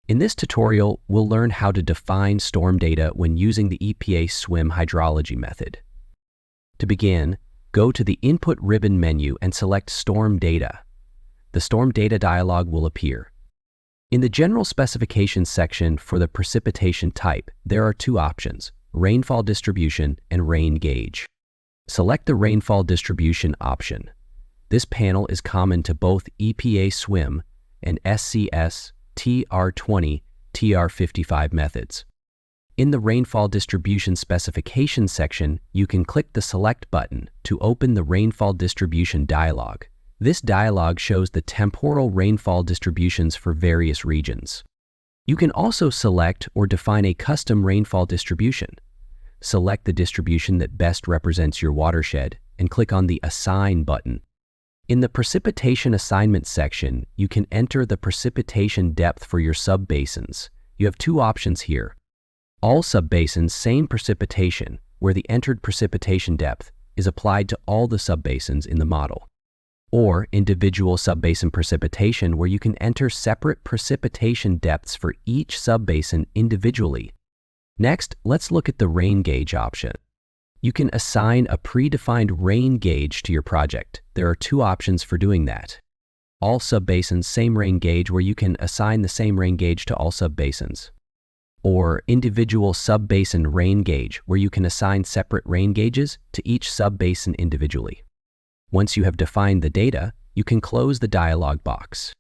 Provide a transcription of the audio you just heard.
In this tutorial, we'll learn how to define storm data when using the EPA SWMM Hydrology method. To begin, go to the Input ribbon menu and select Storm Data. The Storm Data dialog will appear. In the General Specifications section for the precipitation type, there are two options: rainfall distribution and rain gauge. Select the rainfall distribution option. This panel is common to both EPA SWMM and SCS TR20, TR55 methods. In the Rainfall Distribution Specifications section, you can click the Select button to open the Rainfall Distribution dialog. This dialog shows the temporal rainfall distributions for various regions. You can also select or define a custom rainfall distribution. Select the distribution that best represents your watershed and click on the Assign button. In the Precipitation Assignment section, you can enter the precipitation depth for your subbasins. You have two options here: all subbasins same precipitation, where the entered precipitation depth is applied to all the subbasins in the model, or individual subbasin precipitation, where you can enter separate precipitation depths for each subbasin individually. Next, let's look at the rain gauge option. You can assign a predefined rain gauge to your project. There are two options for doing that: all subbasins same rain gauge, where you can assign the same rain gauge to all subbasins, or individual subbasin rain gauge, where you can assign separate rain gauges to each subbasin individually. Once you have defined the data, you can close the dialog box.